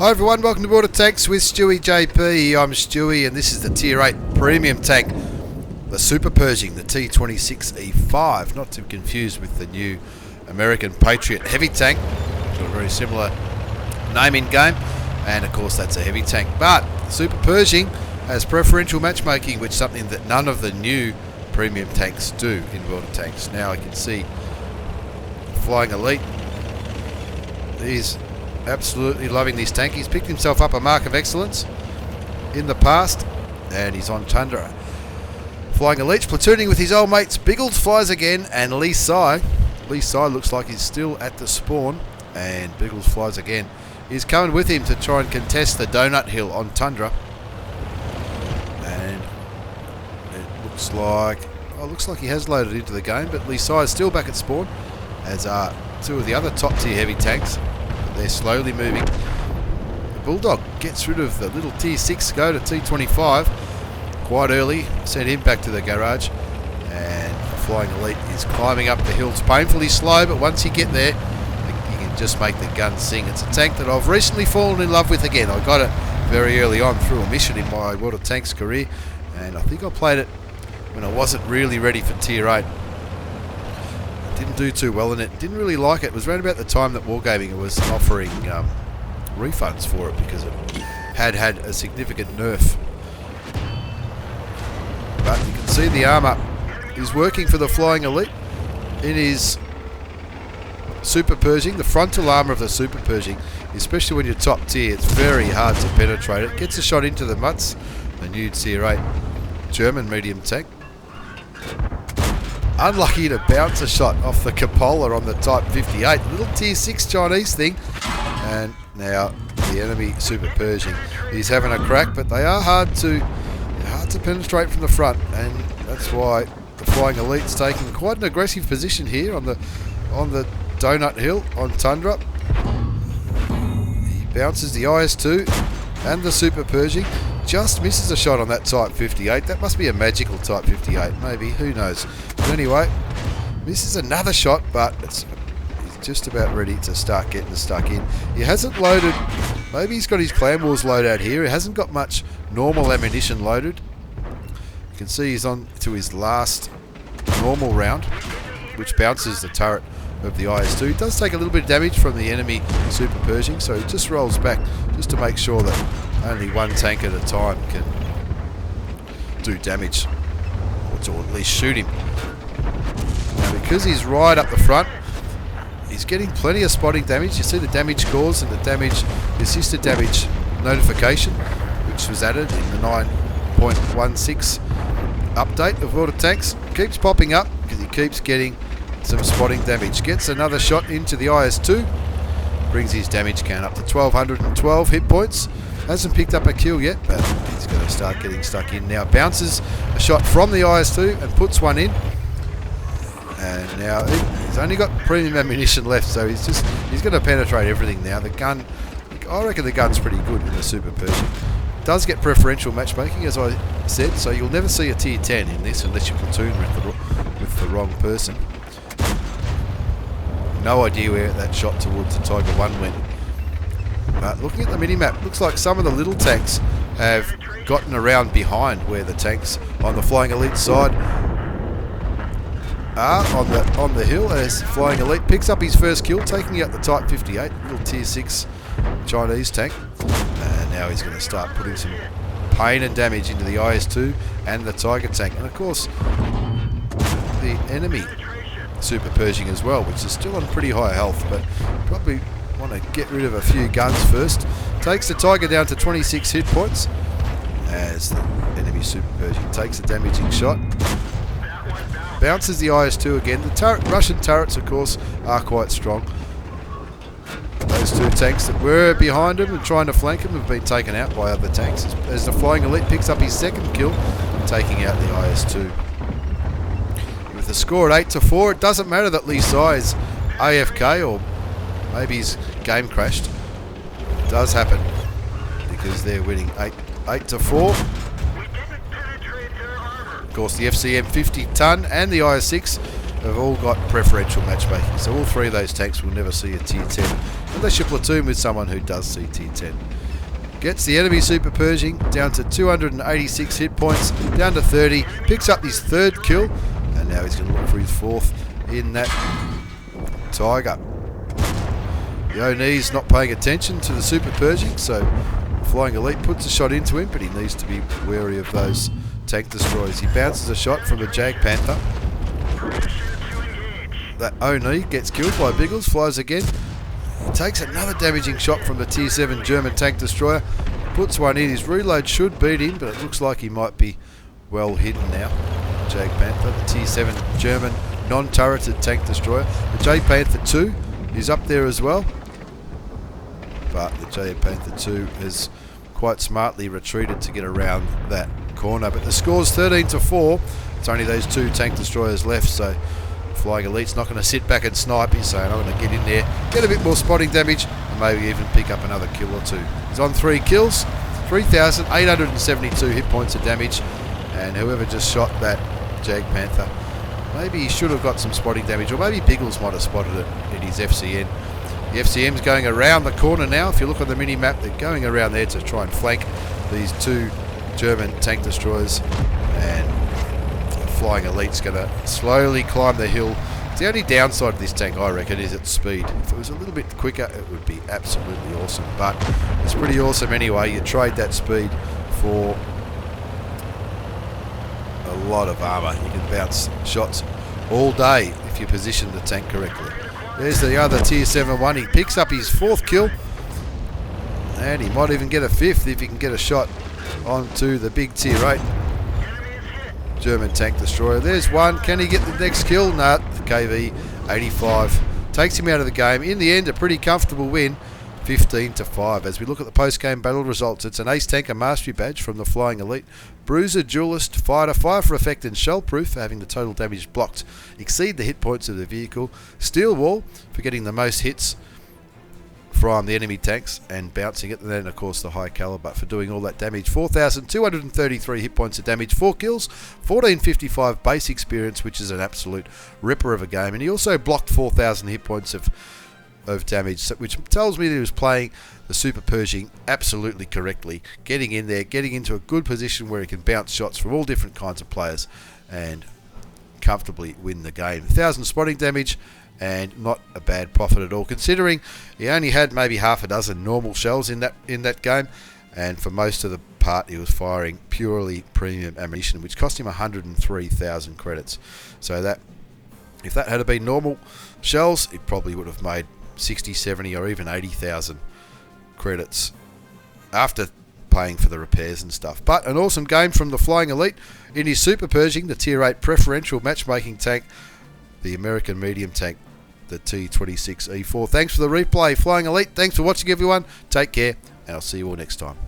Hi everyone, welcome to Border Tanks with stewiejp. I'm Stewie and this is the Tier 8 Premium Tank, the Super Pershing, the T26E5, not to be confused with the new American Patriot Heavy Tank, which are a very similar naming game, and of course that's a heavy tank. But Super Pershing has preferential matchmaking, which is something that none of the new premium tanks do in Border Tanks. Now I can see Flying Elite, he's absolutely loving this tank. He's picked himself up a mark of excellence in the past, and he's on Tundra. Flying Elite platooning with his old mates. Biggles flies again, and Li looks like he's still at the spawn, and Biggles flies again. He's coming with him to try and contest the donut hill on Tundra, and it looks like he has loaded into the game, but Li is still back at spawn, as are two of the other top tier heavy tanks. They're slowly moving. The Bulldog gets rid of the little Tier 6 go to T25 quite early, sent him back to the garage, and the Flying Elite is climbing up the hill. It's painfully slow, but once you get there, you can just make the gun sing. It's a tank that I've recently fallen in love with again. I got it very early on through a mission in my World of Tanks career, and I think I played it when I wasn't really ready for Tier 8. Didn't do too well in it, didn't really like it. It was around about the time that Wargaming was offering refunds for it because it had a significant nerf. But you can see the armour is working for the Flying Elite. It is Super Pershing, the frontal armour of the Super Pershing, especially when you're top tier, it's very hard to penetrate it. Gets a shot into the mutts, the new Tier 8 German medium tank. Unlucky to bounce a shot off the cupola on the Type 58, little Tier 6 Chinese thing, and now the enemy Super Pershing is having a crack, but they are hard to penetrate from the front, and that's why the Flying Elite's taking quite an aggressive position here on the donut hill on Tundra. He bounces the IS-2 and the Super Pershing. Just misses a shot on that Type 58. That must be a magical Type 58, maybe, who knows. But anyway, misses another shot, but he's just about ready to start getting stuck in. He hasn't loaded, maybe he's got his Clan Wars loadout here. He hasn't got much normal ammunition loaded. You can see he's on to his last normal round, which bounces the turret of the IS-2. It does take a little bit of damage from the enemy Super Pershing, so he just rolls back just to make sure that only one tank at a time can do damage, or to at least shoot him. Now because he's right up the front, he's getting plenty of spotting damage. You see the damage cause and the assisted damage notification, which was added in the 9.16 update of World of Tanks. Keeps popping up because he keeps getting some spotting damage. Gets another shot into the IS-2, brings his damage count up to 1212 hit points. Hasn't picked up a kill yet, but he's going to start getting stuck in now. Bounces a shot from the IS-2 and puts one in. And now he's only got premium ammunition left, so he's going to penetrate everything now. The gun, I reckon the gun's pretty good in the Super Pershing. Does get preferential matchmaking, as I said, so you'll never see a Tier 10 in this unless you platoon with the wrong person. No idea where that shot towards the Tiger 1 went. But looking at the minimap, looks like some of the little tanks have gotten around behind where the tanks on the Flying Elite side are on the hill, as Flying Elite picks up his first kill, taking out the Type 58, little Tier 6 Chinese tank. And now he's going to start putting some pain and damage into the IS-2 and the Tiger tank. And of course, the enemy Super Pershing as well, which is still on pretty high health, but probably want to get rid of a few guns first. Takes the Tiger down to 26 hit points as the enemy Super Pershing takes a damaging shot. Bounces the IS-2 again. The Russian turrets, of course, are quite strong. Those two tanks that were behind him and trying to flank him have been taken out by other tanks, as the Flying Elite picks up his second kill, taking out the IS-2. With the score at 8-4, it doesn't matter that Li is AFK, or maybe his game crashed. It does happen because they're winning 8-4. Of course, the FCM 50 ton and the IS-6 have all got preferential matchmaking. So all three of those tanks will never see a tier 10 unless you platoon with someone who does see tier 10. Gets the enemy Super Pershing down to 286 hit points, down to 30, picks up his third kill, and now he's going to look for his fourth in that Tiger. The O'Neill's not paying attention to the Super Pershing, so Flying Elite puts a shot into him, but he needs to be wary of those tank destroyers. He bounces a shot from a Jag Panther. That O'Neill gets killed by Biggles, flies again. He takes another damaging shot from the tier 7 German tank destroyer. Puts one in. His reload should beat him, but it looks like he might be well hidden now. Jag Panther, the tier 7 German non-turreted tank destroyer. The J Panther 2 is up there as well, but the J Panther 2 has quite smartly retreated to get around that corner. But the score's 13-4. It's only those two tank destroyers left, so Flying Elite's not going to sit back and snipe. He's saying, I'm going to get in there, get a bit more spotting damage, and maybe even pick up another kill or two. He's on 3 kills, 3,872 hit points of damage, and whoever just shot that Jag Panther, maybe he should have got some spotting damage, or maybe Biggles might have spotted it in his FCN. The FCM's going around the corner now. If you look on the mini-map, they're going around there to try and flank these two German tank destroyers, and Flying Elite's going to slowly climb the hill. The only downside of this tank, I reckon, is its speed. If it was a little bit quicker, it would be absolutely awesome, but it's pretty awesome anyway. You trade that speed for a lot of armour. You can bounce shots all day if you position the tank correctly. There's the other tier 7 one. He picks up his 4th kill, and he might even get a 5th if he can get a shot onto the big tier 8 German tank destroyer. There's one. Can he get the next kill? No. The KV-85 takes him out of the game. In the end, a pretty comfortable win, 15-5. As we look at the post-game battle results, it's an Ace Tanker Mastery Badge from the Flying Elite, Bruiser, Duelist, Fighter, Fire for Effect and Shell Proof for having the total damage blocked exceed the hit points of the vehicle, Steel Wall for getting the most hits from the enemy tanks and bouncing it, and then of course the High Caliber for doing all that damage. 4,233 hit points of damage, 4 kills, 1455 base experience, which is an absolute ripper of a game, and he also blocked 4,000 hit points of damage, which tells me that he was playing the Super Pershing absolutely correctly, getting in there, getting into a good position where he can bounce shots from all different kinds of players and comfortably win the game. 1,000 spotting damage, and not a bad profit at all, considering he only had maybe half a dozen normal shells in that game, and for most of the part he was firing purely premium ammunition, which cost him 103,000 credits. So that, if that had been normal shells, it probably would have made 60, 70 or even 80,000 credits after paying for the repairs and stuff. But an awesome game from the Flying Elite in his Super Pershing, the tier 8 preferential matchmaking tank, the American medium tank, the T26E4. Thanks for the replay, Flying Elite. Thanks for watching, everyone. Take care, and I'll see you all next time.